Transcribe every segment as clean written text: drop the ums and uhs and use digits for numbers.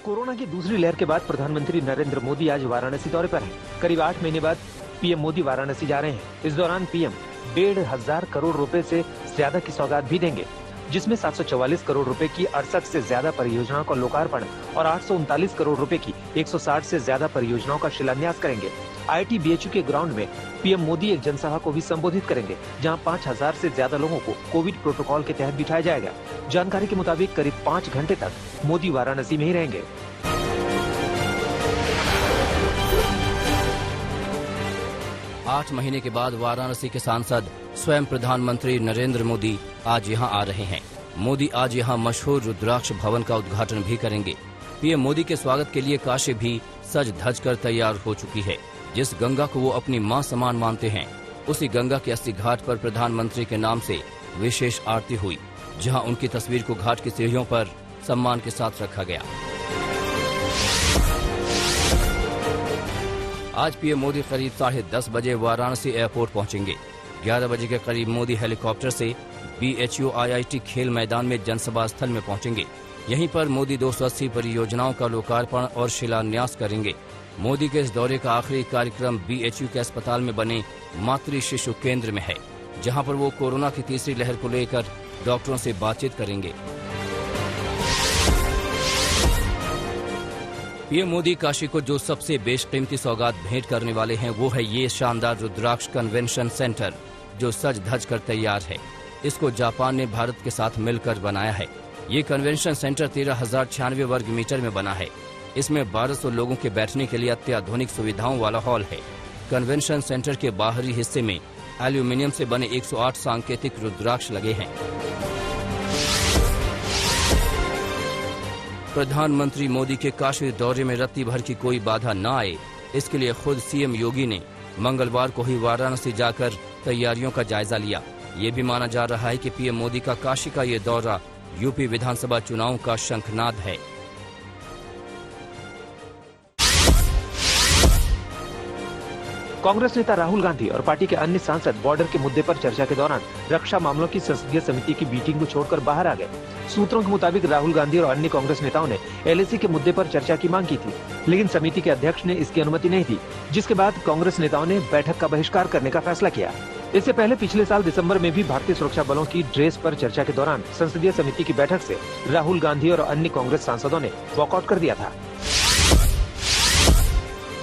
Corona की दूसरी लहर के बाद प्रधानमंत्री नरेंद्र मोदी आज वाराणसी दौरे पर हैं। करीब 8 महीने बाद पीएम मोदी वाराणसी जा रहे हैं। इस दौरान पीएम 1,500 करोड़ रुपए से ज्यादा की सौगात भी देंगे, जिसमें 744 करोड़ रुपए की 68 से ज्यादा परियोजनाओं का लोकार्पण और 839 करोड़ रुपए की 160 से ज्यादा परियोजनाओं का शिलान्यास करेंगे। IIT BHU के ग्राउंड में पीएम मोदी एक जनसभा को भी संबोधित करेंगे, जहां 5,000 से ज्यादा लोगों को कोविड प्रोटोकॉल के तहत बिठाया जाएगा। जानकारी के मुताबिक करीब 5 घंटे तक मोदी वाराणसी में ही रहेंगे। आठ महीने के बाद वाराणसी के सांसद स्वयं प्रधानमंत्री नरेंद्र मोदी आज यहां आ रहे हैं। मोदी आज यहां मशहूर रुद्राक्ष भवन का उद्घाटन भी करेंगे। पीएम मोदी के स्वागत के लिए काशी भी सज धज कर तैयार हो चुकी है। जिस गंगा को वो अपनी मां समान मानते हैं, उसी गंगा के 80 घाट पर प्रधानमंत्री के नाम से विशेष आरती हुई, जहां उनकी तस्वीर को घाट की सीढ़ियों पर सम्मान के साथ रखा गया। आज पीएम मोदी करीब 10:30 बजे वाराणसी एयरपोर्ट पहुंचेंगे। 11 बजे के करीब मोदी हेलीकॉप्टर से BHU IIT खेल मैदान में जनसभा स्थल में पहुंचेंगे। यहीं पर मोदी 280 परियोजनाओं का लोकार्पण और शिलान्यास करेंगे। मोदी के इस दौरे का आखिरी कार्यक्रम BHU के अस्पताल में बने मातृ शिशु केंद्र में है, जहां पर वो कोरोना की तीसरी लहर को लेकर डॉक्टरों से बातचीत करेंगे। पीएम मोदी काशी को जो सबसे बेशकीमती सौगात भेंट करने वाले हैं, वो है ये शानदार रुद्राक्ष कन्वेंशन सेंटर, जो सज धज कर तैयार है। इसको जापान ने भारत के साथ मिलकर बनाया है। ये कन्वेंशन सेंटर 13,096 वर्ग मीटर में बना है। इसमें 1200 लोगों के बैठने के लिए अत्याधुनिक सुविधाओं वाला हॉल है। कन्वेंशन सेंटर के बाहरी हिस्से में एल्यूमिनियम से बने 108 सांकेतिक रुद्राक्ष लगे हैं। प्रधानमंत्री मोदी के काशी दौरे में रत्ती भर की कोई बाधा न आए, इसके लिए खुद सीएम योगी ने मंगलवार को ही वाराणसी जाकर तैयारियों का जायजा लिया। ये भी माना जा रहा है कि पीएम मोदी का काशी का ये दौरा यूपी विधानसभा चुनाव का शंखनाद है। कांग्रेस नेता राहुल गांधी और पार्टी के अन्य सांसद बॉर्डर के मुद्दे पर चर्चा के दौरान रक्षा मामलों की संसदीय समिति की मीटिंग को छोड़कर बाहर आ गए। सूत्रों के मुताबिक राहुल गांधी और अन्य कांग्रेस नेताओं ने LAC के मुद्दे पर चर्चा की मांग की थी, लेकिन समिति के अध्यक्ष ने इसकी अनुमति नहीं दी, जिसके बाद कांग्रेस नेताओं ने बैठक का बहिष्कार करने का फैसला किया। इससे पहले पिछले साल दिसंबर में भी भारतीय सुरक्षा बलों की ड्रेस पर चर्चा के दौरान संसदीय समिति की बैठक से राहुल गांधी और अन्य कांग्रेस सांसदों ने वॉकआउट कर दिया था।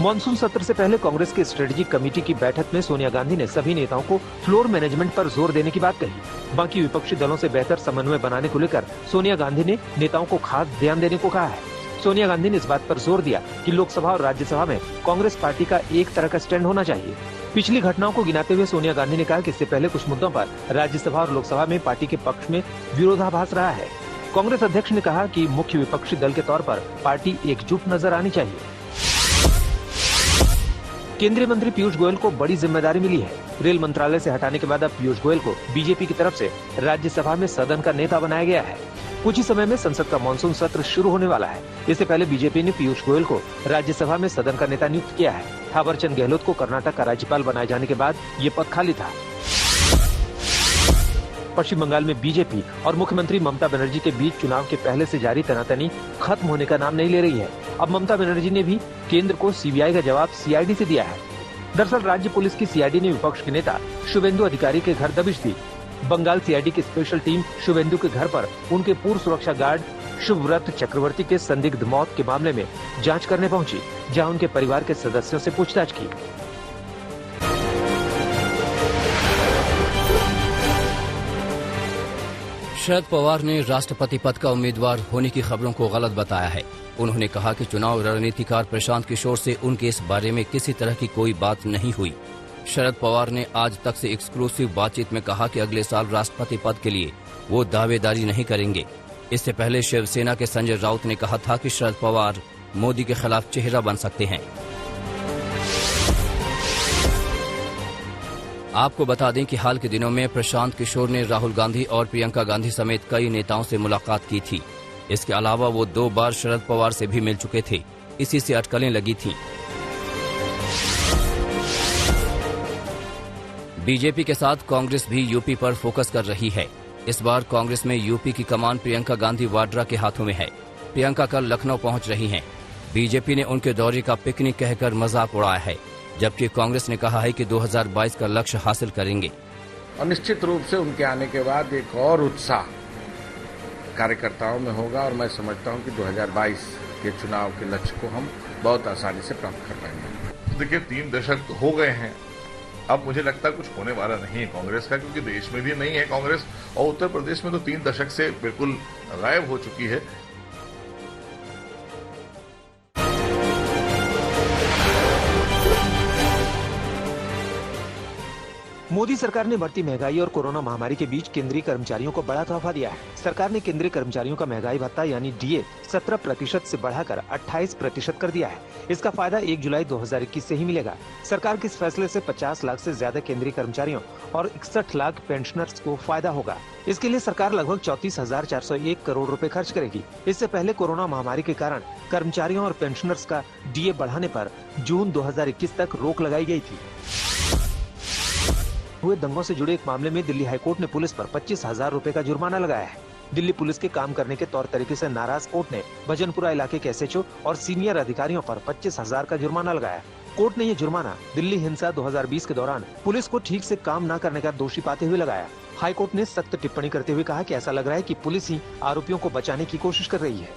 मॉनसून सत्र से पहले कांग्रेस की स्ट्रेटेजिक कमेटी की बैठक में सोनिया गांधी ने सभी नेताओं को फ्लोर मैनेजमेंट पर जोर देने की बात कही। बाकी विपक्षी दलों से बेहतर समन्वय बनाने को लेकर सोनिया गांधी ने नेताओं को खास ध्यान देने को कहा है। सोनिया गांधी ने इस बात पर जोर दिया कि लोकसभा और राज्यसभा में कांग्रेस पार्टी का एक तरह का स्टैंड होना चाहिए। पिछली घटनाओं को गिनाते हुए सोनिया गांधी ने कहा कि इससे पहले कुछ मुद्दों पर राज्यसभा और लोकसभा में पार्टी के पक्ष में विरोधाभास रहा है। कांग्रेस अध्यक्ष ने कहा कि मुख्य विपक्षी दल के तौर पर पार्टी एकजुट नजर आनी चाहिए। केंद्रीय मंत्री पीयूष गोयल को बड़ी जिम्मेदारी मिली है। रेल मंत्रालय से हटाने के बाद अब पीयूष गोयल को बीजेपी की तरफ से राज्यसभा में सदन का नेता बनाया गया है। कुछ ही समय में संसद का मानसून सत्र शुरू होने वाला है। इससे पहले बीजेपी ने पीयूष गोयल को राज्यसभा में सदन का नेता नियुक्त किया है। थावरचंद गहलोत को कर्नाटक का राज्यपाल बनाए जाने के बाद ये पद खाली था। पश्चिम बंगाल में बीजेपी और मुख्यमंत्री ममता बनर्जी के बीच चुनाव के पहले से जारी तनातनी खत्म होने का नाम नहीं ले रही है। अब ममता बनर्जी ने भी केंद्र को CBI का जवाब CID से दिया है। दरअसल राज्य पुलिस की CID ने विपक्ष के नेता शुभेंदु अधिकारी के घर दबिश दी। बंगाल CID की स्पेशल टीम शुभेंदु के घर पर उनके पूर्व सुरक्षा गार्ड शुभव्रत चक्रवर्ती के संदिग्ध मौत के मामले में जांच करने पहुंची, जहां उनके परिवार के सदस्यों से पूछताछ की। शरद पवार ने राष्ट्रपति पद का उम्मीदवार होने की खबरों को गलत बताया है। उन्होंने कहा कि चुनाव रणनीतिकार प्रशांत किशोर से उनके इस बारे में किसी तरह की कोई बात नहीं हुई। शरद पवार ने आज तक से एक्सक्लूसिव बातचीत में कहा कि अगले साल राष्ट्रपति पद के लिए वो दावेदारी नहीं करेंगे। इससे पहले शिवसेना के संजय राउत ने कहा था कि शरद पवार मोदी के खिलाफ चेहरा बन सकते हैं। आपको बता दें कि हाल के दिनों में प्रशांत किशोर ने राहुल गांधी और प्रियंका गांधी समेत कई नेताओं से मुलाकात की थी। इसके अलावा वो 2 बार शरद पवार से भी मिल चुके थे। इसी से अटकलें लगी थीं। बीजेपी के साथ कांग्रेस भी यूपी पर फोकस कर रही है। इस बार कांग्रेस में यूपी की कमान प्रियंका गांधी वाड्रा के हाथों में है। प्रियंका कल लखनऊ पहुंच रही हैं। बीजेपी ने उनके दौरे का पिकनिक कहकर मजाक उड़ाया है, जबकि कांग्रेस ने कहा है कि 2022 का लक्ष्य हासिल करेंगे। और निश्चित रूप से उनके आने के बाद एक और उत्साह कार्यकर्ताओं में होगा और मैं समझता हूं कि 2022 के चुनाव के लक्ष्य को हम बहुत आसानी से प्राप्त कर पाएंगे। देखिए 3 दशक हो गए हैं, अब मुझे लगता है कुछ होने वाला नहीं है कांग्रेस का, क्योंकि देश में भी नहीं है कांग्रेस और उत्तर प्रदेश में तो 3 दशक से बिल्कुल गायब हो चुकी है। मोदी सरकार ने बढ़ती महंगाई और कोरोना महामारी के बीच केंद्रीय कर्मचारियों को बड़ा तोहफा दिया है। सरकार ने केंद्रीय कर्मचारियों का महंगाई भत्ता यानी डीए 17% से बढ़ाकर 28% कर दिया है। इसका फायदा 1 जुलाई 2021 से ही मिलेगा। सरकार के इस फैसले से 50 लाख से ज्यादा केंद्रीय कर्मचारियों और 61 लाख पेंशनर्स को फायदा होगा। इसके लिए सरकार लगभग 34,401 करोड़ रुपए खर्च करेगी। इससे पहले कोरोना महामारी के कारण कर्मचारियों और पेंशनर्स का डीए बढ़ाने पर जून 2021 तक रोक लगाई गई थी। हुए दंगों से जुड़े एक मामले में दिल्ली हाईकोर्ट ने पुलिस पर 25,000 रुपए का जुर्माना लगाया है। दिल्ली पुलिस के काम करने के तौर तरीके से नाराज कोर्ट ने भजनपुरा इलाके के एसएचओ और सीनियर अधिकारियों पर 25,000 का जुर्माना लगाया। कोर्ट ने ये जुर्माना दिल्ली हिंसा 2020 के दौरान पुलिस को ठीक से काम न करने का दोषी पाते हुए लगाया। हाईकोर्ट ने सख्त टिप्पणी करते हुए कहा कि ऐसा लग रहा है कि पुलिस ही आरोपियों को बचाने की कोशिश कर रही है।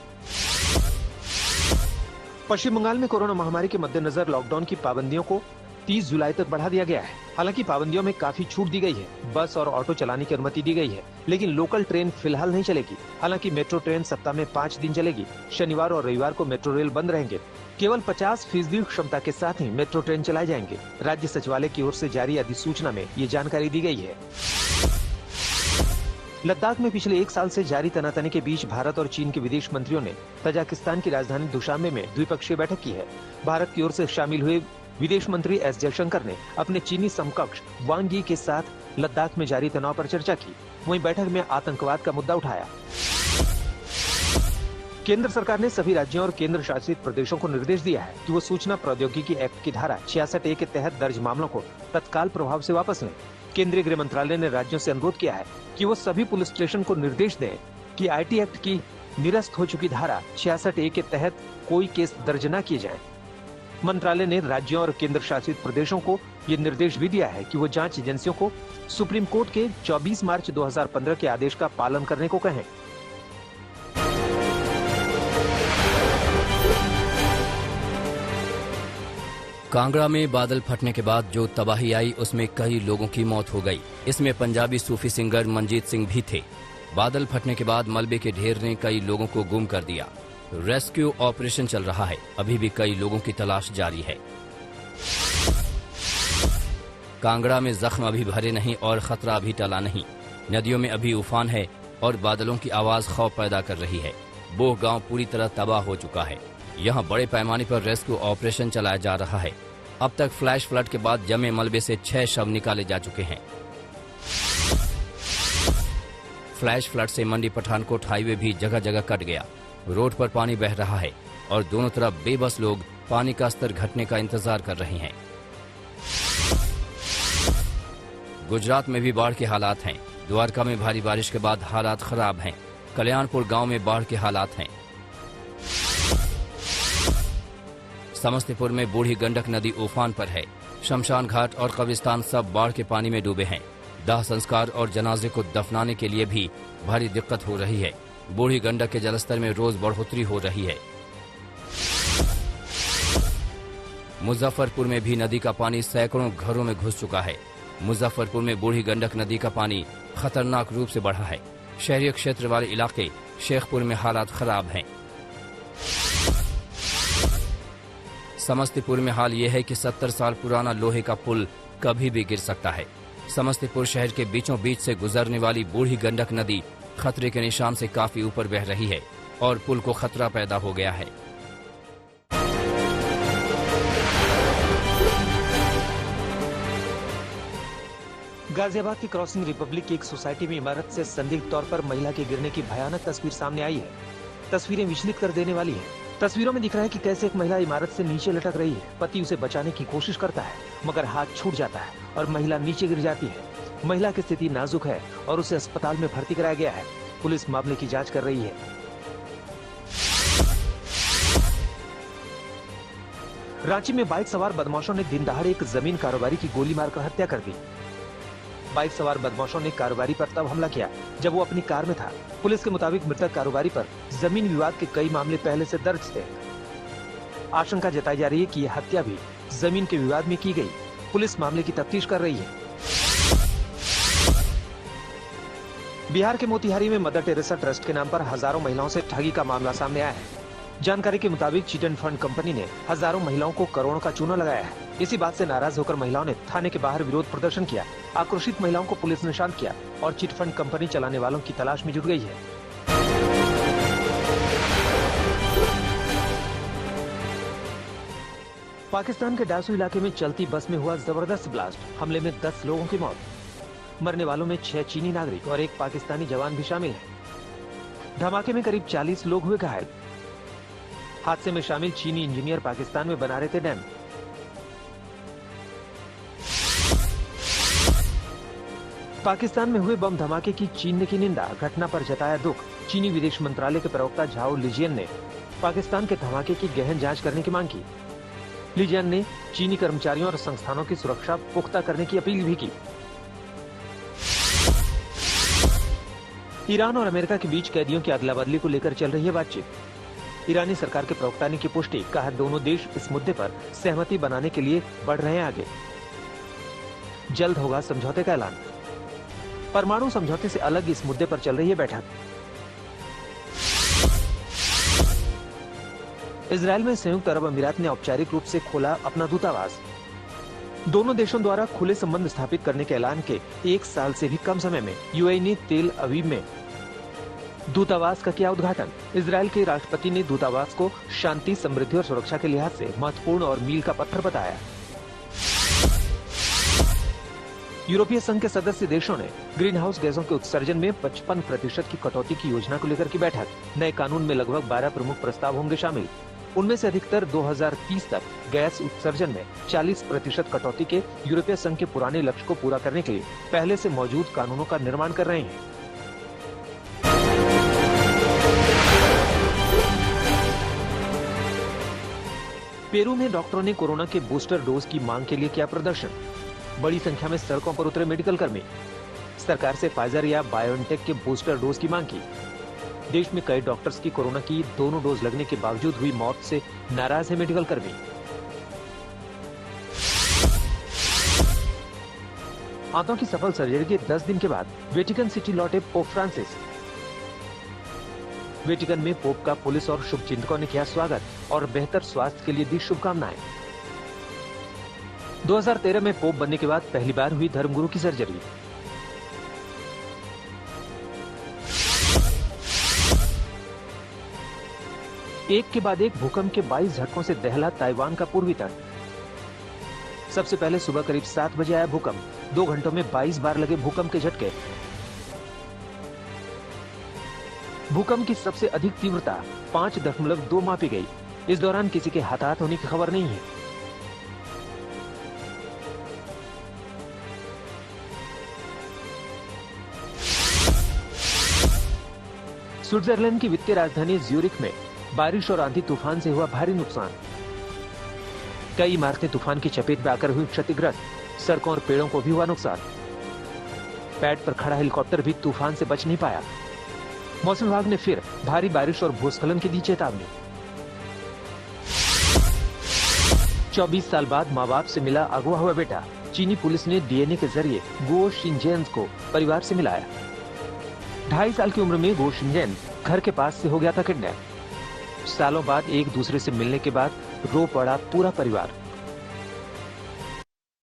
पश्चिम बंगाल में कोरोना महामारी के मद्देनजर लॉकडाउन की पाबंदियों को 30 जुलाई तक बढ़ा दिया गया है। हालांकि पाबंदियों में काफी छूट दी गई है। बस और ऑटो चलाने की अनुमति दी गई है, लेकिन लोकल ट्रेन फिलहाल नहीं चलेगी। हालांकि मेट्रो ट्रेन सप्ताह में 5 दिन चलेगी। शनिवार और रविवार को मेट्रो रेल बंद रहेंगे। केवल 50% क्षमता के साथ ही मेट्रो ट्रेन चलाए जाएंगे। राज्य सचिवालय की ओर से जारी अधिसूचना में ये जानकारी दी गई है। लद्दाख में पिछले 1 साल से जारी तनातनी के बीच भारत और चीन के विदेश मंत्रियों ने तजाकिस्तान की राजधानी दुशांबे में द्विपक्षीय बैठक की है। भारत की ओर से शामिल हुए विदेश मंत्री एस जयशंकर ने अपने चीनी समकक्ष वांग यी के साथ लद्दाख में जारी तनाव पर चर्चा की। वहीं बैठक में आतंकवाद का मुद्दा उठाया। केंद्र सरकार ने सभी राज्यों और केंद्र शासित प्रदेशों को निर्देश दिया है कि वो सूचना प्रौद्योगिकी एक्ट की धारा 66A के तहत दर्ज मामलों को तत्काल प्रभाव से वापस लें। केंद्रीय गृह मंत्रालय ने राज्यों से अनुरोध किया है कि वो सभी पुलिस स्टेशन को निर्देश दें कि आईटी एक्ट की निरस्त हो चुकी धारा 66A के तहत कोई केस दर्ज न किए जाएं। मंत्रालय ने राज्यों और केंद्र शासित प्रदेशों को ये निर्देश भी दिया है कि वो जांच एजेंसियों को सुप्रीम कोर्ट के 24 मार्च 2015 के आदेश का पालन करने को कहें। कांगड़ा में बादल फटने के बाद जो तबाही आई उसमें कई लोगों की मौत हो गई। इसमें पंजाबी सूफी सिंगर मंजीत सिंह भी थे। बादल फटने के बाद मलबे के ढेर ने कई लोगों को गुम कर दिया। रेस्क्यू ऑपरेशन चल रहा है। अभी भी कई लोगों की तलाश जारी है। कांगड़ा में जख्म अभी भरे नहीं और खतरा अभी टला नहीं। नदियों में अभी उफान है और बादलों की आवाज खौफ पैदा कर रही है। बोह गांव पूरी तरह तबाह हो चुका है। यहां बड़े पैमाने पर रेस्क्यू ऑपरेशन चलाया जा रहा है। अब तक फ्लैश फ्लड के बाद जमे मलबे से 6 शव निकाले जा चुके हैं। फ्लैश फ्लड से मंडी पठानकोट हाईवे भी जगह जगह कट गया। रोड पर पानी बह रहा है और दोनों तरफ बेबस लोग पानी का स्तर घटने का इंतजार कर रहे हैं। गुजरात में भी बाढ़ के हालात हैं। द्वारका में भारी बारिश के बाद हालात खराब हैं। कल्याणपुर गांव में बाढ़ के हालात हैं। समस्तीपुर में बूढ़ी गंडक नदी उफान पर है। शमशान घाट और कब्रिस्तान सब बाढ़ के पानी में डूबे हैं। दाह संस्कार और जनाजे को दफनाने के लिए भी भारी दिक्कत हो रही है। बूढ़ी गंडक के जलस्तर में रोज बढ़ोतरी हो रही है। मुजफ्फरपुर में भी नदी का पानी सैकड़ों घरों में घुस चुका है। मुजफ्फरपुर में बूढ़ी गंडक नदी का पानी खतरनाक रूप से बढ़ा है। शहरी क्षेत्र वाले इलाके शेखपुर में हालात खराब हैं। समस्तीपुर में हाल यह है कि 70 साल पुराना लोहे का पुल कभी भी गिर सकता है। समस्तीपुर शहर के बीचों बीच से गुजरने वाली बूढ़ी गंडक नदी खतरे के निशान से काफी ऊपर बह रही है और पुल को खतरा पैदा हो गया है। गाजियाबाद की क्रॉसिंग रिपब्लिक की एक सोसाइटी में इमारत से संदिग्ध तौर पर महिला के गिरने की भयानक तस्वीर सामने आई है। तस्वीरें विचलित कर देने वाली है। तस्वीरों में दिख रहा है कि कैसे एक महिला इमारत से नीचे लटक रही है। पति उसे बचाने की कोशिश करता है मगर हाथ छूट जाता है और महिला नीचे गिर जाती है। महिला की स्थिति नाजुक है और उसे अस्पताल में भर्ती कराया गया है। पुलिस मामले की जांच कर रही है। रांची में बाइक सवार बदमाशों ने दिन दहाड़े एक जमीन कारोबारी की गोली मारकर हत्या कर दी। बाइक सवार बदमाशों ने कारोबारी पर तब हमला किया जब वो अपनी कार में था। पुलिस के मुताबिक मृतक कारोबारी पर जमीन विवाद के कई मामले पहले से दर्ज थे। आशंका जताई जा रही है कि यह हत्या भी जमीन के विवाद में की गई। पुलिस मामले की तफ्तीश कर रही है। बिहार के मोतिहारी में मदर टेरेसा ट्रस्ट के नाम पर हजारों महिलाओं से ठगी का मामला सामने आया है। जानकारी के मुताबिक चिट एंड फंड कंपनी ने हजारों महिलाओं को करोड़ों का चूना लगाया है। इसी बात से नाराज होकर महिलाओं ने थाने के बाहर विरोध प्रदर्शन किया। आक्रोशित महिलाओं को पुलिस ने शांत किया और चिट फंड कंपनी चलाने वालों की तलाश में जुट गई है। पाकिस्तान के डासू इलाके में चलती बस में हुआ जबरदस्त ब्लास्ट। हमले में 10 लोगों की मौत। मरने वालों में 6 चीनी नागरिक और 1 पाकिस्तानी जवान भी शामिल है। धमाके में करीब 40 लोग हुए घायल। हादसे में शामिल चीनी इंजीनियर पाकिस्तान में बना रहे थे डैम। पाकिस्तान में हुए बम धमाके की चीन ने की निंदा। घटना पर जताया दुख। चीनी विदेश मंत्रालय के प्रवक्ता झाओ लिजियन ने पाकिस्तान के धमाके की गहन जांच करने की मांग की। लिजियन ने चीनी कर्मचारियों और संस्थानों की सुरक्षा पुख्ता करने की अपील भी की। ईरान और अमेरिका के बीच कैदियों की अदला बदली को लेकर चल रही है बातचीत। ईरानी सरकार के प्रवक्ता ने की पुष्टि। कहा दोनों देश इस मुद्दे पर सहमति बनाने के लिए बढ़ रहे हैं आगे। जल्द होगा समझौते का ऐलान। परमाणु समझौते से अलग इस मुद्दे पर चल रही है बैठक। इजरायल में संयुक्त अरब अमीरात ने औपचारिक रूप से खोला अपना दूतावास। दोनों देशों द्वारा खुले संबंध स्थापित करने के ऐलान के 1 साल से भी कम समय में यूएई ने तेल अवीव में दूतावास का किया उद्घाटन। इजरायल के राष्ट्रपति ने दूतावास को शांति, समृद्धि और सुरक्षा के लिहाज से महत्वपूर्ण और मील का पत्थर बताया। यूरोपीय संघ के सदस्य देशों ने ग्रीन हाउस गैसों के उत्सर्जन में 55% की कटौती की योजना को लेकर की बैठक। नए कानून में लगभग 12 प्रमुख प्रस्ताव होंगे शामिल। उनमें से अधिकतर 2030 तक गैस उत्सर्जन में 40% कटौती के यूरोपीय संघ के पुराने लक्ष्य को पूरा करने के लिए पहले से मौजूद कानूनों का निर्माण कर रहे हैं। पेरू में डॉक्टरों ने कोरोना के बूस्टर डोज की मांग के लिए किया प्रदर्शन। बड़ी संख्या में सड़कों पर उतरे मेडिकल कर्मी। सरकार से फाइजर या बायोएनटेक के बूस्टर डोज की मांग की। देश में कई डॉक्टर्स की कोरोना की दोनों डोज लगने के बावजूद हुई मौत से नाराज है मेडिकल कर्मी। आंतों की सफल सर्जरी के 10 दिन के बाद वेटिकन सिटी लौटे पोप फ्रांसिस। वेटिकन में पोप का पुलिस और शुभचिंतकों ने किया स्वागत और बेहतर स्वास्थ्य के लिए दी शुभकामनाएं। 2013 में पोप बनने के बाद पहली बार हुई धर्मगुरु की सर्जरी। एक के बाद एक भूकंप के 22 झटकों से दहला ताइवान का पूर्वी तट। सबसे पहले सुबह करीब 7 बजे आया भूकंप। 2 घंटों में 22 बार लगे भूकंप के झटके। भूकंप की सबसे अधिक तीव्रता 5.2 मापी गई। इस दौरान किसी के हताहत होने की खबर नहीं है। स्विट्जरलैंड की वित्तीय राजधानी ज्यूरिख में बारिश और आंधी तूफान से हुआ भारी नुकसान। कई इमारतें तूफान की चपेट में आकर हुई क्षतिग्रस्त। सड़कों और पेड़ों को भी हुआ नुकसान। पैड पर खड़ा हेलीकॉप्टर भी तूफान से बच नहीं पाया। मौसम विभाग ने फिर भारी बारिश और भूस्खलन की दी चेतावनी। 24 साल बाद माँ बाप से मिला अगवा हुआ बेटा। चीनी पुलिस ने डीएनए के जरिए गो शिनजेन को परिवार से मिलाया। 2.5 साल की उम्र में गो शिनजेन घर के पास से हो गया था किडनैप। सालों बाद एक दूसरे से मिलने के बाद रो पड़ा पूरा परिवार।